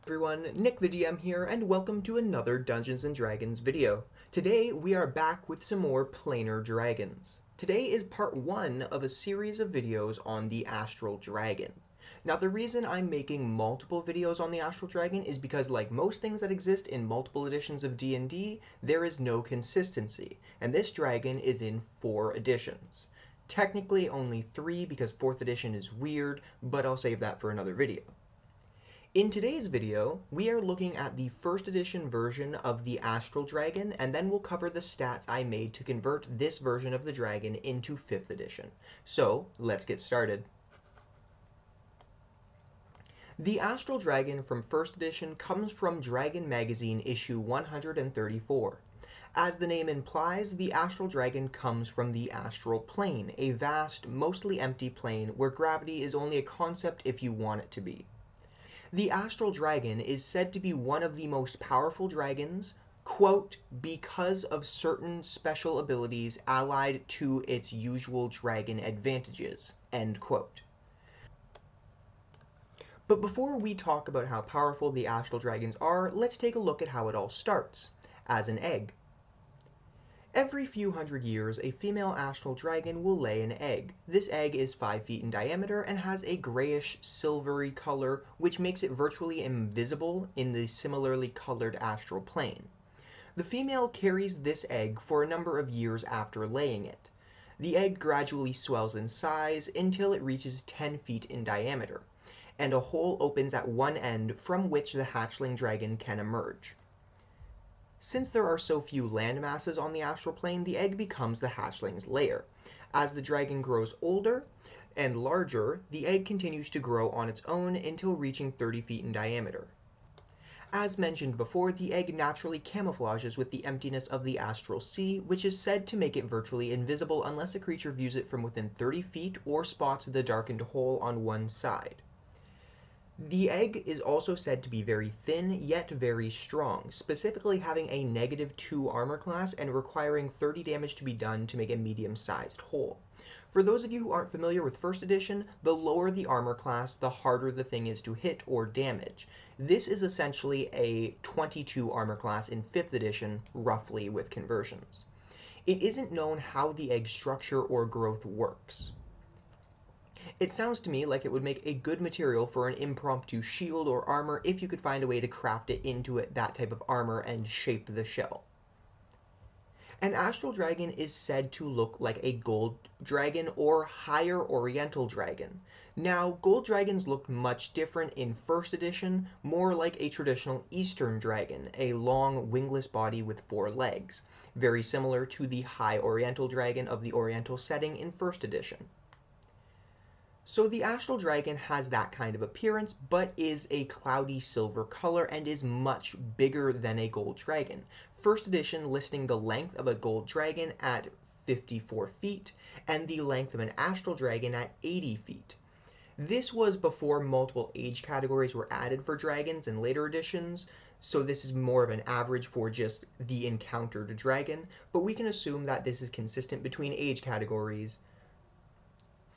Everyone, Nick the DM here, and welcome to another Dungeons & Dragons video. Today we are back with some more Planar Dragons. Today is part 1 of a series of videos on the Astral Dragon. Now the reason I'm making multiple videos on the Astral Dragon is because like most things that exist in multiple editions of D&D, there is no consistency, and this dragon is in 4 editions. Technically only 3 because 4th edition is weird, but I'll save that for another video. In today's video, we are looking at the 1st edition version of the Astral Dragon, and then we'll cover the stats I made to convert this version of the dragon into 5th edition. So, let's get started. The Astral Dragon from 1st edition comes from Dragon Magazine issue 134. As the name implies, the Astral Dragon comes from the astral plane, a vast, mostly empty plane where gravity is only a concept if you want it to be. The Astral Dragon is said to be one of the most powerful dragons, quote, because of certain special abilities allied to its usual dragon advantages, end quote. But before we talk about how powerful the Astral Dragons are, let's take a look at how it all starts, as an egg. Every few hundred years, a female astral dragon will lay an egg. This egg is 5 feet in diameter and has a grayish silvery color, which makes it virtually invisible in the similarly colored astral plane. The female carries this egg for a number of years after laying it. The egg gradually swells in size until it reaches 10 feet in diameter, and a hole opens at one end from which the hatchling dragon can emerge. Since there are so few land masses on the astral plane, the egg becomes the hatchling's lair. As the dragon grows older and larger, the egg continues to grow on its own until reaching 30 feet in diameter. As mentioned before, the egg naturally camouflages with the emptiness of the astral sea, which is said to make it virtually invisible unless a creature views it from within 30 feet or spots the darkened hole on one side. The egg is also said to be very thin, yet very strong, specifically having a -2 armor class and requiring 30 damage to be done to make a medium-sized hole. For those of you who aren't familiar with 1st edition, the lower the armor class, the harder the thing is to hit or damage. This is essentially a 22 armor class in 5th edition, roughly, with conversions. It isn't known how the egg structure or growth works. It sounds to me like it would make a good material for an impromptu shield or armor if you could find a way to craft it into that type of armor and shape the shell. An astral dragon is said to look like a gold dragon or higher oriental dragon. Now, gold dragons looked much different in 1st edition, more like a traditional eastern dragon, a long wingless body with 4 legs, very similar to the high oriental dragon of the oriental setting in 1st edition. So the Astral Dragon has that kind of appearance, but is a cloudy silver color and is much bigger than a gold dragon. 1st edition listing the length of a gold dragon at 54 feet, and the length of an Astral Dragon at 80 feet. This was before multiple age categories were added for dragons in later editions, so this is more of an average for just the encountered dragon, but we can assume that this is consistent between age categories.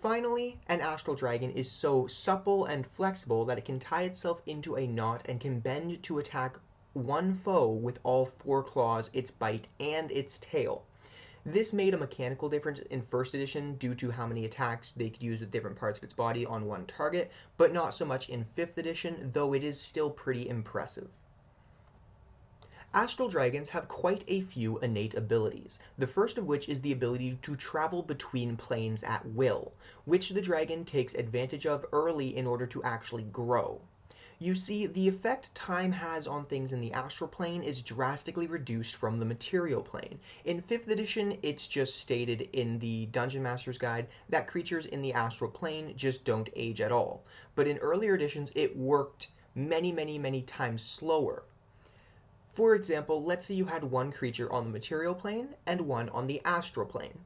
Finally, an astral dragon is so supple and flexible that it can tie itself into a knot and can bend to attack one foe with all 4 claws, its bite, and its tail. This made a mechanical difference in 1st edition due to how many attacks they could use with different parts of its body on one target, but not so much in 5th edition, though it is still pretty impressive. Astral dragons have quite a few innate abilities, the first of which is the ability to travel between planes at will, which the dragon takes advantage of early in order to actually grow. You see, the effect time has on things in the astral plane is drastically reduced from the material plane. In 5th edition, it's just stated in the Dungeon Master's Guide that creatures in the astral plane just don't age at all. But in earlier editions, it worked many times slower. For example, let's say you had one creature on the material plane and one on the astral plane.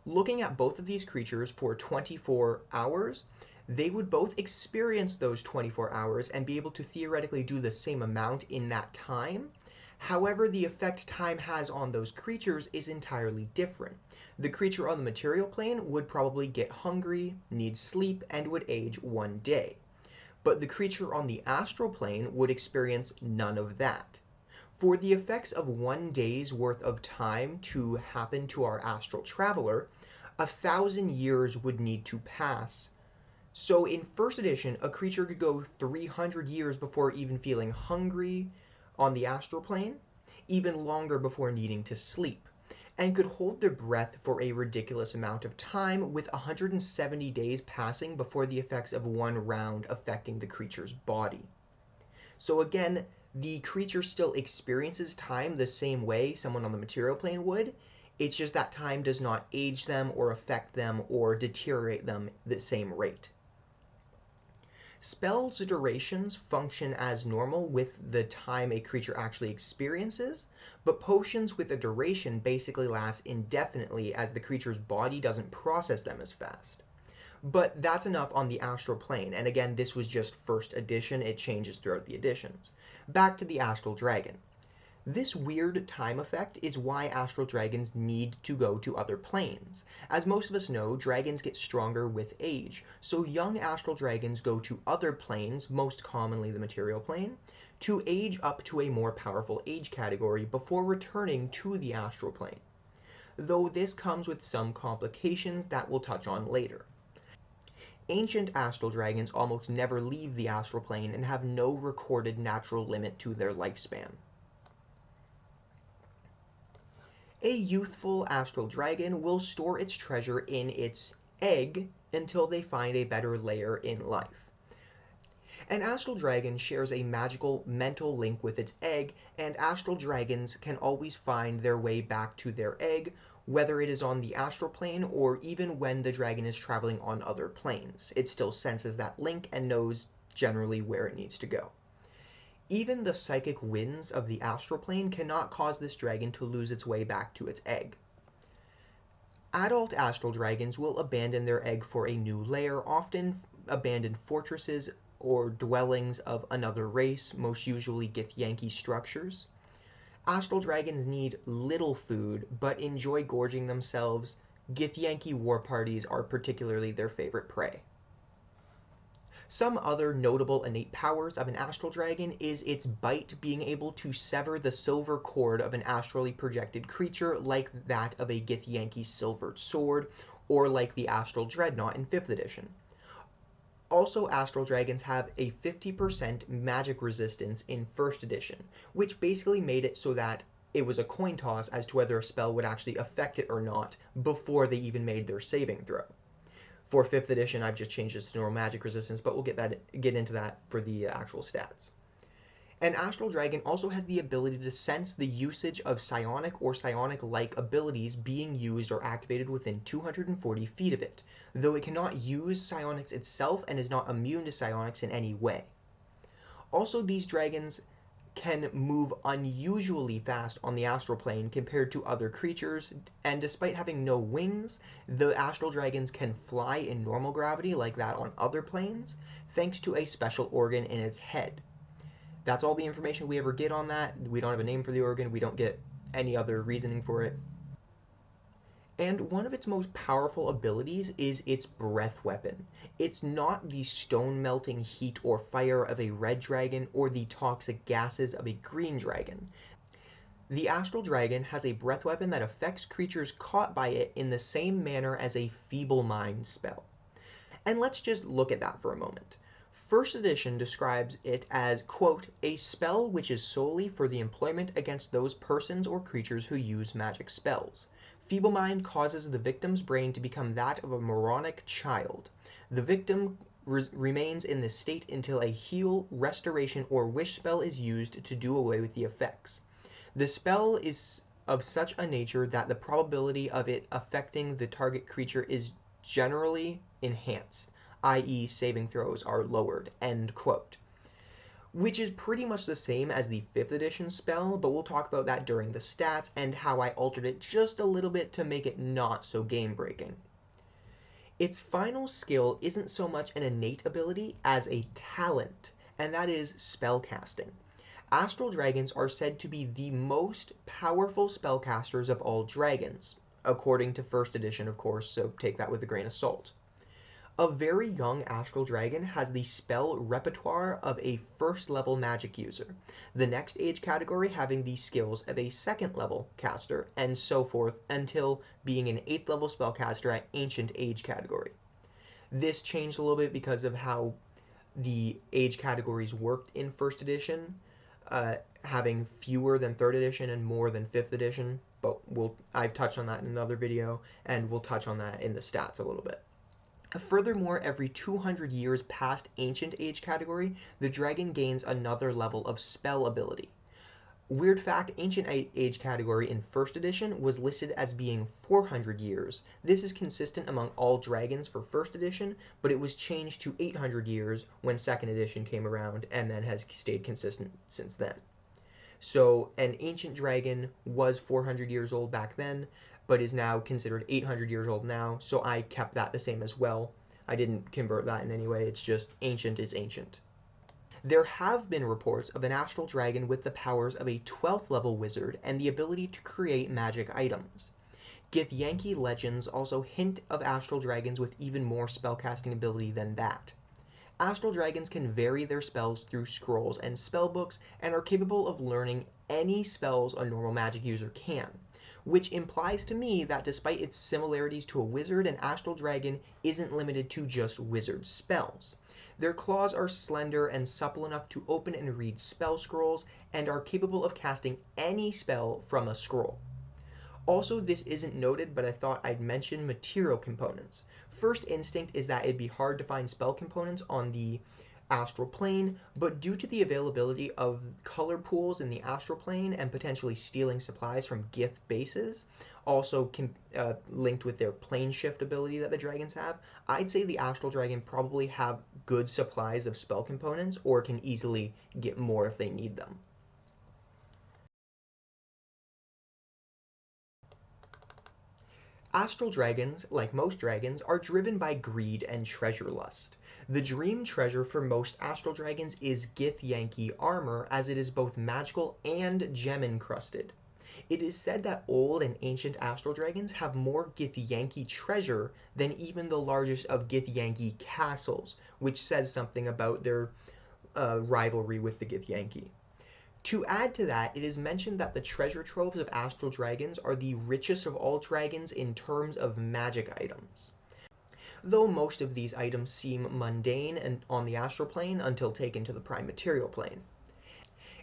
Looking at both of these creatures for 24 hours, they would both experience those 24 hours and be able to theoretically do the same amount in that time. However, the effect time has on those creatures is entirely different. The creature on the material plane would probably get hungry, need sleep, and would age 1 day. but the creature on the astral plane would experience none of that. For the effects of 1 day's worth of time to happen to our astral traveler, 1,000 years would need to pass. So in first edition, a creature could go 300 years before even feeling hungry on the astral plane, even longer before needing to sleep, and could hold their breath for a ridiculous amount of time, with 170 days passing before the effects of one round affecting the creature's body. So again, the creature still experiences time the same way someone on the material plane would. It's just that time does not age them or affect them or deteriorate them the same rate. Spells' durations function as normal with the time a creature actually experiences, but potions with a duration basically last indefinitely as the creature's body doesn't process them as fast. But that's enough on the astral plane, and again, this was just first edition, it changes throughout the editions. Back to the astral dragon. This weird time effect is why astral dragons need to go to other planes. As most of us know, dragons get stronger with age, so young astral dragons go to other planes, most commonly the material plane, to age up to a more powerful age category before returning to the astral plane. Though this comes with some complications that we'll touch on later. Ancient astral dragons almost never leave the astral plane and have no recorded natural limit to their lifespan. A youthful astral dragon will store its treasure in its egg until they find a better lair in life. An astral dragon shares a magical mental link with its egg, and astral dragons can always find their way back to their egg, whether it is on the astral plane or even when the dragon is traveling on other planes. It still senses that link and knows generally where it needs to go. Even the psychic winds of the astral plane cannot cause this dragon to lose its way back to its egg. Adult astral dragons will abandon their egg for a new lair, often abandon fortresses or dwellings of another race, most usually Githyanki structures. Astral dragons need little food, but enjoy gorging themselves. Githyanki war parties are particularly their favorite prey. Some other notable innate powers of an astral dragon is its bite being able to sever the silver cord of an astrally projected creature, like that of a Githyanki silvered sword, or like the astral dreadnought in 5th edition. Also, astral dragons have a 50% magic resistance in 1st edition, which basically made it so that it was a coin toss as to whether a spell would actually affect it or not before they even made their saving throw. For 5th edition, I've just changed it to normal magic resistance, but we'll get into that for the actual stats. An astral dragon also has the ability to sense the usage of psionic or psionic-like abilities being used or activated within 240 feet of it, though it cannot use psionics itself and is not immune to psionics in any way. Also, these dragons can move unusually fast on the astral plane compared to other creatures, and despite having no wings, the astral dragons can fly in normal gravity like that on other planes, thanks to a special organ in its head. That's all the information we ever get on that. We don't have a name for the organ, we don't get any other reasoning for it. And one of its most powerful abilities is its breath weapon. It's not the stone-melting heat or fire of a red dragon or the toxic gases of a green dragon. The astral dragon has a breath weapon that affects creatures caught by it in the same manner as a feeble mind spell. And let's just look at that for a moment. 1st edition describes it as, quote, a spell which is solely for the employment against those persons or creatures who use magic spells. Feeble mind causes the victim's brain to become that of a moronic child. The victim remains in this state until a heal, restoration, or wish spell is used to do away with the effects. The spell is of such a nature that the probability of it affecting the target creature is generally enhanced, i.e. saving throws are lowered, end quote. Which is pretty much the same as the 5th edition spell, but we'll talk about that during the stats and how I altered it just a little bit to make it not so game-breaking. Its final skill isn't so much an innate ability as a talent, and that is spellcasting. Astral dragons are said to be the most powerful spellcasters of all dragons, according to 1st edition, of course, so take that with a grain of salt. A very young Astral Dragon has the spell repertoire of a first level magic user, the next age category having the skills of a second level caster, and so forth until being an 8th level spellcaster at Ancient Age category. This changed a little bit because of how the age categories worked in first edition, having fewer than third edition and more than fifth edition. But I've touched on that in another video, and we'll touch on that in the stats a little bit. Furthermore, every 200 years past Ancient Age category, the dragon gains another level of spell ability. Weird fact, Ancient Age category in first edition was listed as being 400 years. This is consistent among all dragons for first edition, but it was changed to 800 years when second edition came around and then has stayed consistent since then. So an ancient dragon was 400 years old back then, but is now considered 800 years old now, so I kept that the same as well. I didn't convert that in any way, it's just ancient is ancient. There have been reports of an astral dragon with the powers of a 12th level wizard and the ability to create magic items. Githyanki legends also hint of astral dragons with even more spellcasting ability than that. Astral dragons can vary their spells through scrolls and spellbooks and are capable of learning any spells a normal magic user can, which implies to me that despite its similarities to a wizard, an astral dragon isn't limited to just wizard spells. Their claws are slender and supple enough to open and read spell scrolls and are capable of casting any spell from a scroll. Also, this isn't noted, but I thought I'd mention material components. First instinct is that it'd be hard to find spell components on the astral plane, but due to the availability of color pools in the astral plane and potentially stealing supplies from Gith bases, also linked with their plane shift ability that the dragons have, I'd say the astral dragon probably have good supplies of spell components or can easily get more if they need them. Astral dragons, like most dragons, are driven by greed and treasure lust. The dream treasure for most astral dragons is Githyanki armor, as it is both magical and gem encrusted. It is said that old and ancient astral dragons have more Githyanki treasure than even the largest of Githyanki castles, which says something about their rivalry with the Githyanki. To add to that, it is mentioned that the treasure troves of astral dragons are the richest of all dragons in terms of magic items. Though most of these items seem mundane and on the astral plane until taken to the prime material plane.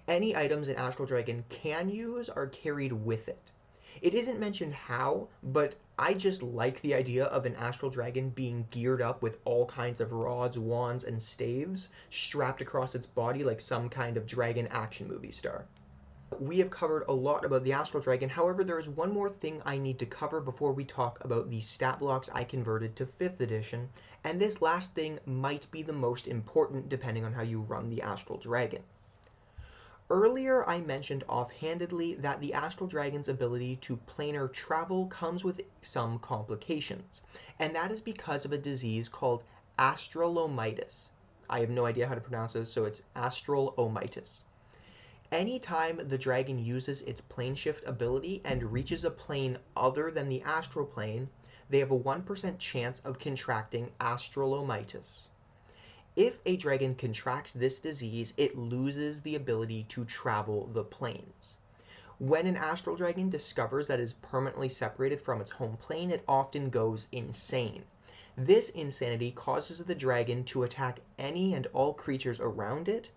Any items an astral dragon can use are carried with it. It isn't mentioned how, but I just like the idea of an astral dragon being geared up with all kinds of rods, wands, and staves strapped across its body like some kind of dragon action movie star. We have covered a lot about the astral dragon, however there is one more thing I need to cover before we talk about the stat blocks I converted to 5th edition, and this last thing might be the most important depending on how you run the astral dragon. Earlier I mentioned offhandedly that the astral dragon's ability to planar travel comes with some complications, and that is because of a disease called astrolomitis. I have no idea how to pronounce this, so it's astralomitis. Anytime the dragon uses its plane shift ability and reaches a plane other than the astral plane, they have a 1% chance of contracting astralomitis. If a dragon contracts this disease, it loses the ability to travel the planes. When an astral dragon discovers that it is permanently separated from its home plane, it often goes insane. This insanity causes the dragon to attack any and all creatures around it,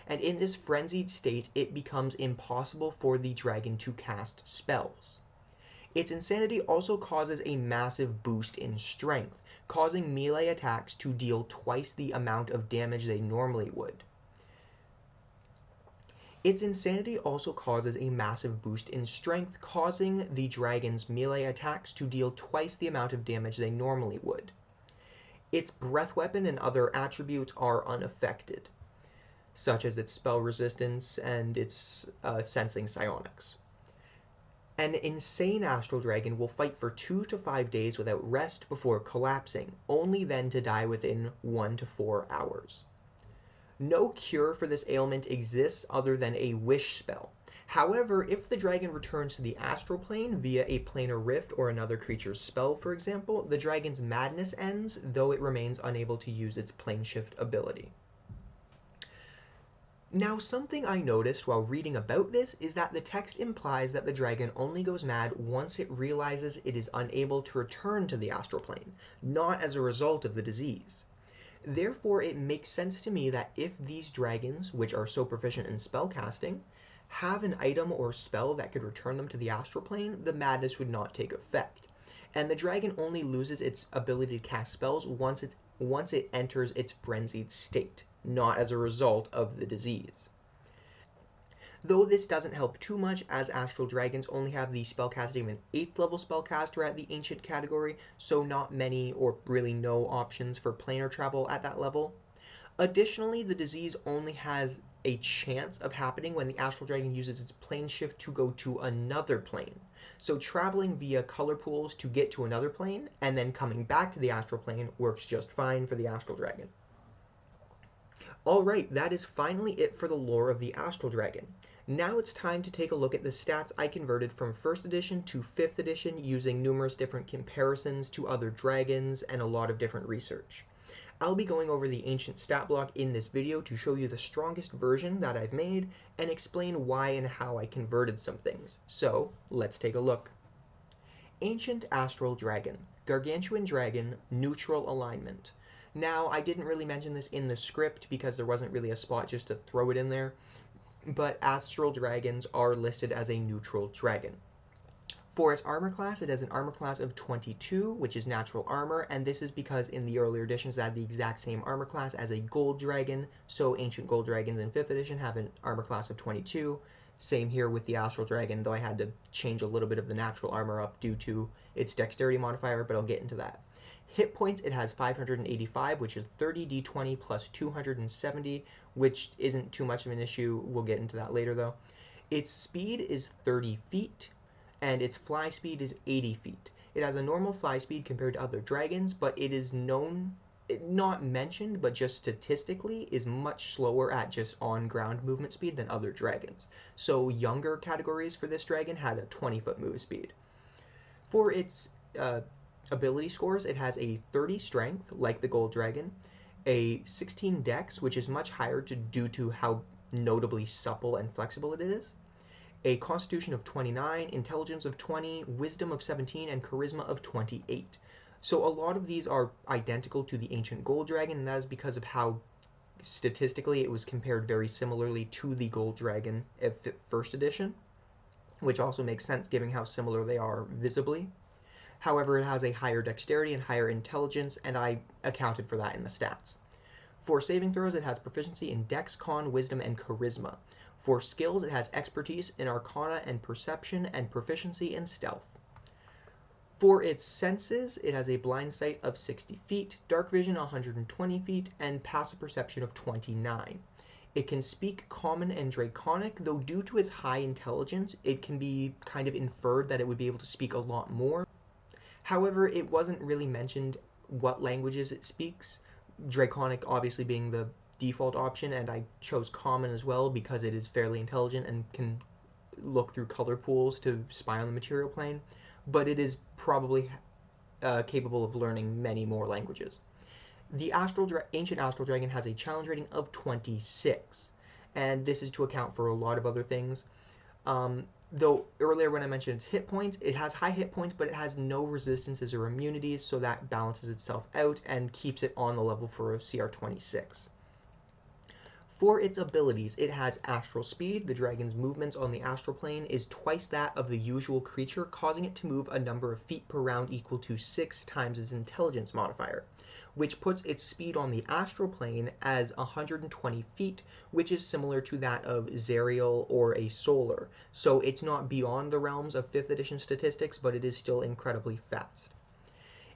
and in this frenzied state, it becomes impossible for the dragon to cast spells. Its insanity also causes a massive boost in strength, causing melee attacks to deal twice the amount of damage they normally would. Its insanity also causes a massive boost in strength, causing the dragon's melee attacks to deal twice the amount of damage they normally would. Its breath weapon and other attributes are unaffected, such as its spell resistance and its sensing psionics. An insane astral dragon will fight for 2 to 5 days without rest before collapsing, only then to die within 1 to 4 hours. No cure for this ailment exists other than a wish spell. However, if the dragon returns to the astral plane via a planar rift or another creature's spell, for example, the dragon's madness ends, though it remains unable to use its plane shift ability. Now, something I noticed while reading about this is that the text implies that the dragon only goes mad once it realizes it is unable to return to the astral plane, not as a result of the disease. Therefore, it makes sense to me that if these dragons, which are so proficient in spellcasting, have an item or spell that could return them to the astral plane, the madness would not take effect. And the dragon only loses its ability to cast spells once it enters its frenzied state, not as a result of the disease. Though this doesn't help too much, as astral dragons only have the spellcasting of an 8th level spellcaster at the ancient category, so not many or really no options for planar travel at that level. Additionally, the disease only has a chance of happening when the astral dragon uses its plane shift to go to another plane. So traveling via color pools to get to another plane and then coming back to the astral plane works just fine for the astral dragon. Alright, that is finally it for the lore of the astral dragon. Now it's time to take a look at the stats I converted from 1st edition to 5th edition using numerous different comparisons to other dragons and a lot of different research. I'll be going over the ancient stat block in this video to show you the strongest version that I've made and explain why and how I converted some things. So, let's take a look. Ancient Astral Dragon, Gargantuan Dragon, Neutral Alignment. Now, I didn't really mention this in the script because there wasn't really a spot just to throw it in there, but Astral Dragons are listed as a neutral dragon. For its armor class, it has an armor class of 22, which is natural armor, and this is because in the earlier editions it had the exact same armor class as a gold dragon, so ancient gold dragons in 5th edition have an armor class of 22. Same here with the astral dragon, though I had to change a little bit of the natural armor up due to its dexterity modifier, but I'll get into that. Hit points, it has 585, which is 30 d20 plus 270, which isn't too much of an issue. We'll get into that later, though. Its speed is 30 feet, and its fly speed is 80 feet. It has a normal fly speed compared to other dragons, but it is known, not mentioned, but just statistically, is much slower at just on-ground movement speed than other dragons. So younger categories for this dragon had a 20-foot move speed. For its ability scores, it has a 30 strength, like the gold dragon, a 16 dex, which is much higher due to how notably supple and flexible it is, a constitution of 29, intelligence of 20, wisdom of 17, and charisma of 28. So a lot of these are identical to the ancient gold dragon, and that is because of how statistically it was compared very similarly to the gold dragon of 1st edition, which also makes sense given how similar they are visibly. However, it has a higher dexterity and higher intelligence, and I accounted for that in the stats. For saving throws, it has proficiency in dex, con, wisdom, and charisma. For skills, it has expertise in arcana and perception, and proficiency in stealth. For its senses, it has a blind sight of 60 feet, dark vision 120 feet, and passive perception of 29. It can speak Common and Draconic, though due to its high intelligence, it can be kind of inferred that it would be able to speak a lot more. However, it wasn't really mentioned what languages it speaks, Draconic obviously being the default option, and I chose Common as well because it is fairly intelligent and can look through color pools to spy on the material plane, but it is probably capable of learning many more languages. The ancient Astral Dragon has a challenge rating of 26, and this is to account for a lot of other things. Though earlier when I mentioned its hit points, it has high hit points, but it has no resistances or immunities, so that balances itself out and keeps it on the level for a CR 26. For its abilities, it has astral speed. The dragon's movements on the astral plane is twice that of the usual creature, causing it to move a number of feet per round equal to 6 times its intelligence modifier, which puts its speed on the astral plane as 120 feet, which is similar to that of Zerial or a Solar. So it's not beyond the realms of 5th edition statistics, but it is still incredibly fast.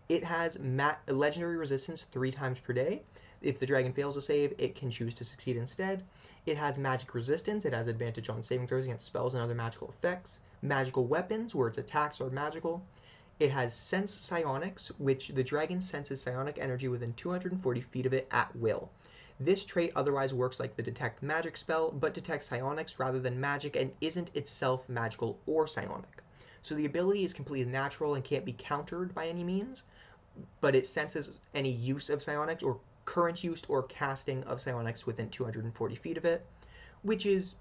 It has legendary resistance 3 times per day. If the dragon fails a save, it can choose to succeed instead. It has magic resistance. It has advantage on saving throws against spells and other magical effects. Magical weapons, where its attacks are magical. It has sense psionics, which the dragon senses psionic energy within 240 feet of it at will. This trait otherwise works like the detect magic spell, but detects psionics rather than magic and isn't itself magical or psionic. So the ability is completely natural and can't be countered by any means, but it senses any use of psionics or current use or casting of psionics within 240 feet of it, which is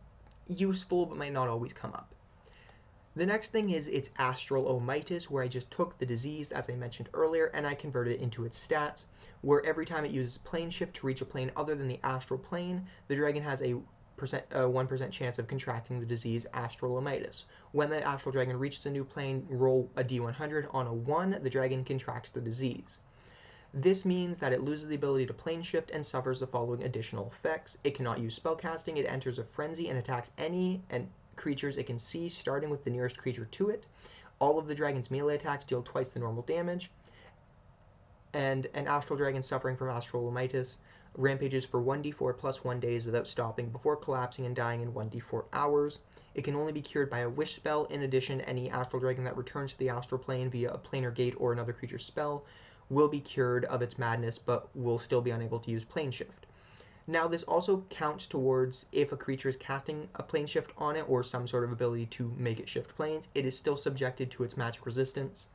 useful but might not always come up. The next thing is its astrolomitis, where I just took the disease, as I mentioned earlier, and I converted it into its stats, where every time it uses plane shift to reach a plane other than the astral plane, the dragon has a 1% chance of contracting the disease astrolomitis. When the astral dragon reaches a new plane, roll a d100. On a 1, the dragon contracts the disease. This means that it loses the ability to plane shift and suffers the following additional effects. It cannot use spellcasting, it enters a frenzy and attacks any and creatures it can see, starting with the nearest creature to it. All of the dragon's melee attacks deal twice the normal damage. And an astral dragon suffering from astrolomitis rampages for 1d4 plus 1 days without stopping before collapsing and dying in 1d4 hours. It can only be cured by a wish spell. In addition, any astral dragon that returns to the astral plane via a planar gate or another creature's spell will be cured of its madness, but will still be unable to use plane shift. Now, this also counts towards if a creature is casting a plane shift on it or some sort of ability to make it shift planes, it is still subjected to its magic resistance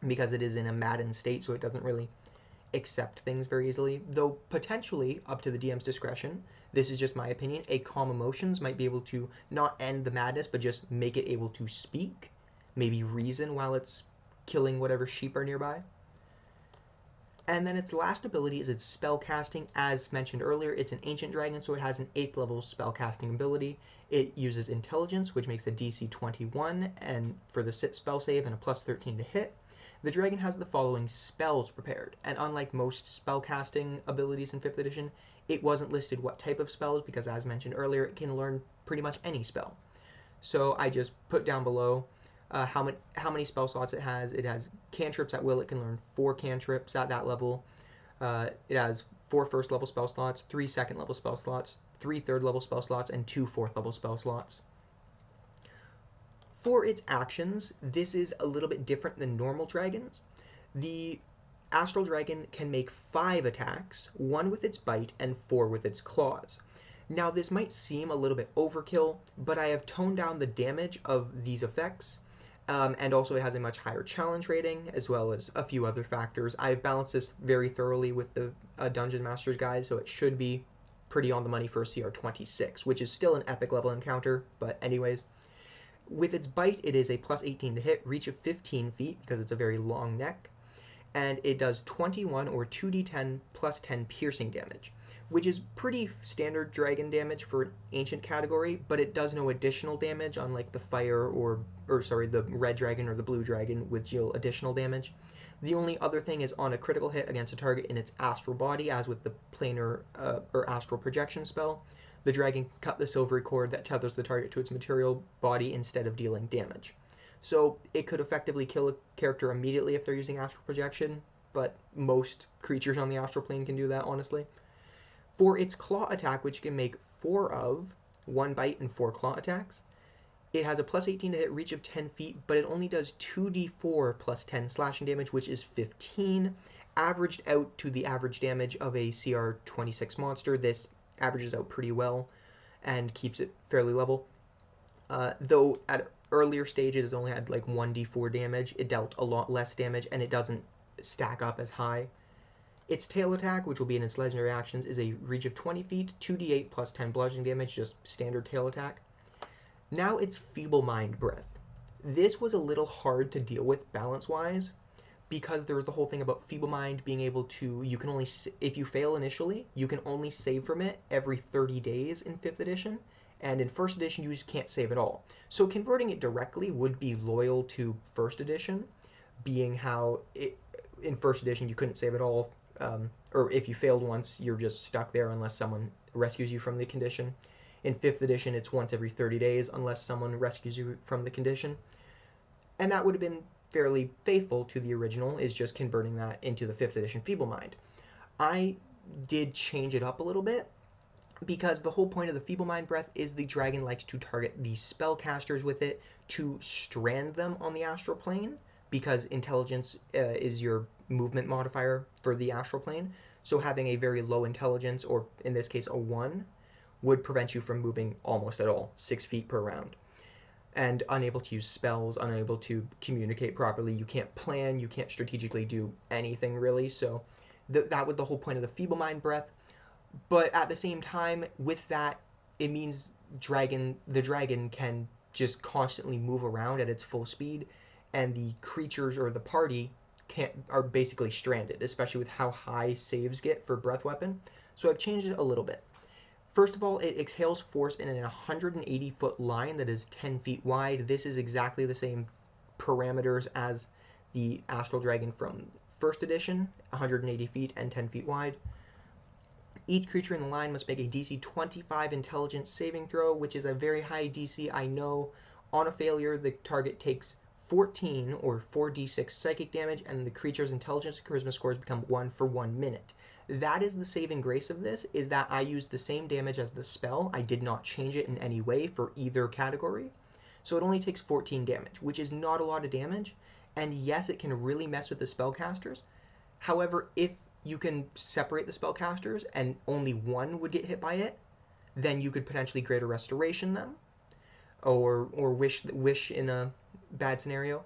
because it is in a maddened state, so it doesn't really accept things very easily. Though potentially, up to the DM's discretion, this is just my opinion, a calm emotions might be able to not end the madness, but just make it able to speak, maybe reason while it's killing whatever sheep are nearby. And then its last ability is its spellcasting. As mentioned earlier, it's an ancient dragon, so it has an 8th level spellcasting ability. It uses intelligence, which makes a DC 21 and for the sit spell save and a plus 13 to hit. The dragon has the following spells prepared, and unlike most spellcasting abilities in 5th edition, it wasn't listed what type of spells because, as mentioned earlier, it can learn pretty much any spell. So I just put down below how many spell slots it has. It has cantrips at will. It can learn 4 cantrips at that level. It has 4 first level spell slots, 3 second level spell slots, 3 third level spell slots, and 2 fourth level spell slots. For its actions, this is a little bit different than normal dragons. The Astral Dragon can make 5 attacks, 1 with its bite and 4 with its claws. Now, this might seem a little bit overkill, but I have toned down the damage of these effects. And also it has a much higher challenge rating, as well as a few other factors. I've balanced this very thoroughly with the Dungeon Master's Guide, so it should be pretty on the money for a CR 26, which is still an epic level encounter, but anyways. With its bite, it is a plus 18 to hit, reach of 15 feet, because it's a very long neck, and it does 21 or 2d10 plus 10 piercing damage, which is pretty standard dragon damage for an ancient category, but it does no additional damage, unlike the fire the red dragon or the blue dragon, which deal additional damage. The only other thing is on a critical hit against a target in its astral body, as with the planar or astral projection spell, the dragon can cut the silvery cord that tethers the target to its material body instead of dealing damage. So it could effectively kill a character immediately if they're using astral projection, but most creatures on the astral plane can do that, honestly. For its claw attack, which can make 4 of, 1 bite and 4 claw attacks, it has a plus 18 to hit, reach of 10 feet, but it only does 2d4 plus 10 slashing damage, which is 15, averaged out to the average damage of a CR 26 monster. This averages out pretty well and keeps it fairly level. Though at earlier stages it only had like 1d4 damage, it dealt a lot less damage and it doesn't stack up as high. Its tail attack, which will be in its legendary actions, is a reach of 20 feet, 2d8 plus 10 bludgeoning damage, just standard tail attack. Now its Feeble Mind Breath. This was a little hard to deal with balance-wise, because there was the whole thing about Feeble Mind being able to, you can only, if you fail initially, you can only save from it every 30 days in 5th edition, and in 1st edition you just can't save at all. So converting it directly would be loyal to 1st edition, being how in 1st edition you couldn't save at all, or if you failed once, you're just stuck there unless someone rescues you from the condition. In 5th edition, it's once every 30 days unless someone rescues you from the condition. And that would have been fairly faithful to the original, is just converting that into the 5th edition Feeble Mind. I did change it up a little bit, because the whole point of the Feeble Mind Breath is the dragon likes to target the spellcasters with it to strand them on the astral plane, because intelligence is your movement modifier for the astral plane. So having a very low intelligence, or in this case a 1, would prevent you from moving almost at all, 6 feet per round. And unable to use spells, unable to communicate properly. You can't plan, you can't strategically do anything really. So that was the whole point of the feeble mind breath. But at the same time, with that, it means the dragon can just constantly move around at its full speed, and the creatures or the party are basically stranded, especially with how high saves get for breath weapon. So I've changed it a little bit. First of all, it exhales force in an 180-foot line that is 10 feet wide. This is exactly the same parameters as the Astral Dragon from first edition, 180 feet and 10 feet wide. Each creature in the line must make a DC 25 intelligence saving throw, which is a very high DC, I know. On a failure, the target takes 14 or 4d6 psychic damage, and the creature's intelligence and charisma scores become 1 for 1 minute. That is the saving grace of this, is that I used the same damage as the spell. I did not change it in any way for either category. So it only takes 14 damage, which is not a lot of damage. And yes, it can really mess with the spellcasters. However, if you can separate the spellcasters and only one would get hit by it, then you could potentially Greater Restoration them, or wish in a bad scenario.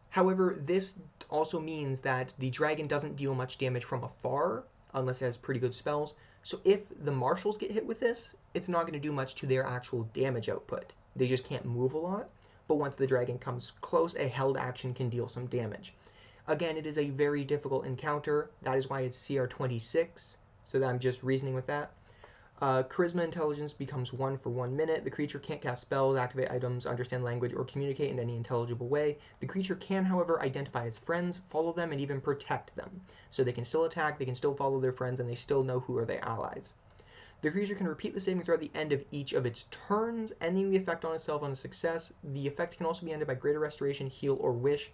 However, this also means that the dragon doesn't deal much damage from afar, unless it has pretty good spells. So if the marshals get hit with this, it's not going to do much to their actual damage output. They just can't move a lot, but once the dragon comes close, a held action can deal some damage. Again, it is a very difficult encounter. That is why it's CR 26, so I'm just reasoning with that. Charisma intelligence becomes 1 for 1 minute. The creature can't cast spells, activate items, understand language, or communicate in any intelligible way. The creature can, however, identify its friends, follow them, and even protect them. So they can still attack, they can still follow their friends, and they still know who are their allies. The creature can repeat the saving throw at the end of each of its turns, ending the effect on itself on a success. The effect can also be ended by Greater Restoration, Heal, or Wish.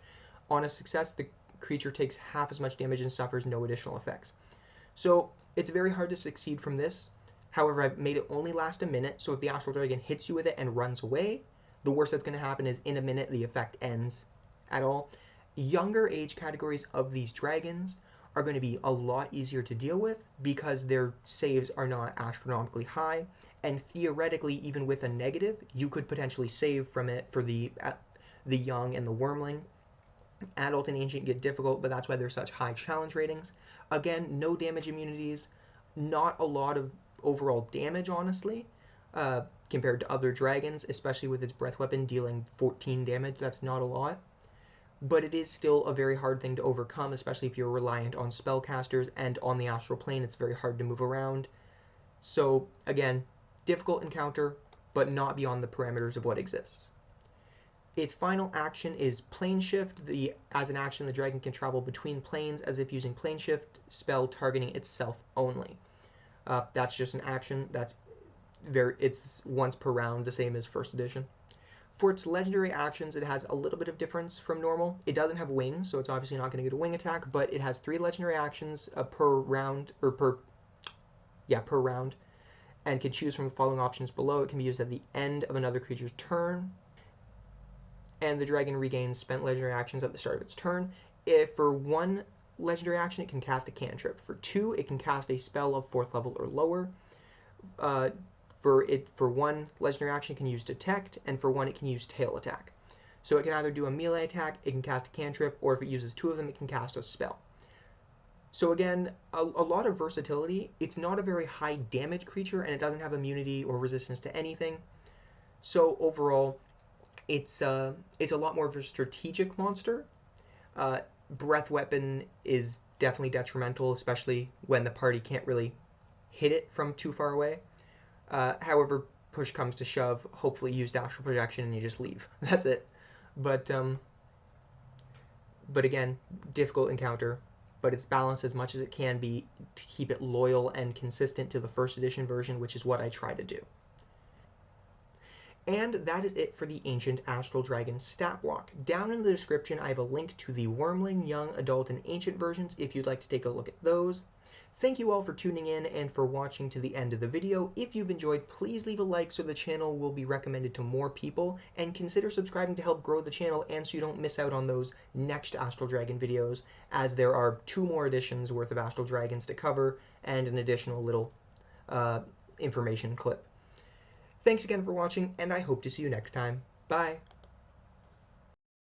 On a success, the creature takes half as much damage and suffers no additional effects. So it's very hard to succeed from this. However, I've made it only last a minute, so if the Astral Dragon hits you with it and runs away, the worst that's going to happen is in a minute the effect ends at all. Younger age categories of these dragons are going to be a lot easier to deal with because their saves are not astronomically high, and theoretically, even with a negative, you could potentially save from it for the young and the wormling. Adult and ancient get difficult, but that's why they're such high challenge ratings. Again, no damage immunities, not a lot of overall damage, honestly, compared to other dragons, especially with its breath weapon dealing 14 damage. That's not a lot. But it is still a very hard thing to overcome, especially if you're reliant on spellcasters, and on the astral plane it's very hard to move around. So, again, difficult encounter, but not beyond the parameters of what exists. Its final action is Plane Shift. As an action, the dragon can travel between planes as if using Plane Shift spell targeting itself only. That's just an action. It's once per round, the same as first edition. For its legendary actions, it has a little bit of difference from normal. It doesn't have wings, so it's obviously not going to get a wing attack, but it has 3 legendary actions per round, per round, and can choose from the following options below. It can be used at the end of another creature's turn, and the dragon regains spent legendary actions at the start of its turn. If for 1 legendary action, it can cast a cantrip. For 2, it can cast a spell of 4th level or lower. For 1 legendary action, it can use Detect, and for 1, it can use Tail Attack. So it can either do a melee attack, it can cast a cantrip, or if it uses 2 of them, it can cast a spell. So again, a lot of versatility. It's not a very high damage creature, and it doesn't have immunity or resistance to anything. So overall, it's a lot more of a strategic monster. Breath weapon is definitely detrimental, especially when the party can't really hit it from too far away. However, push comes to shove, hopefully use astral projection and you just leave. That's it. But again, difficult encounter, but it's balanced as much as it can be to keep it loyal and consistent to the first edition version, which is what I try to do. And that is it for the Ancient Astral Dragon stat block. Down in the description, I have a link to the Wormling, Young, Adult, and Ancient versions if you'd like to take a look at those. Thank you all for tuning in and for watching to the end of the video. If you've enjoyed, please leave a like so the channel will be recommended to more people, and consider subscribing to help grow the channel and so you don't miss out on those next Astral Dragon videos, as there are 2 more editions worth of Astral Dragons to cover and an additional little information clip. Thanks again for watching, and I hope to see you next time. Bye!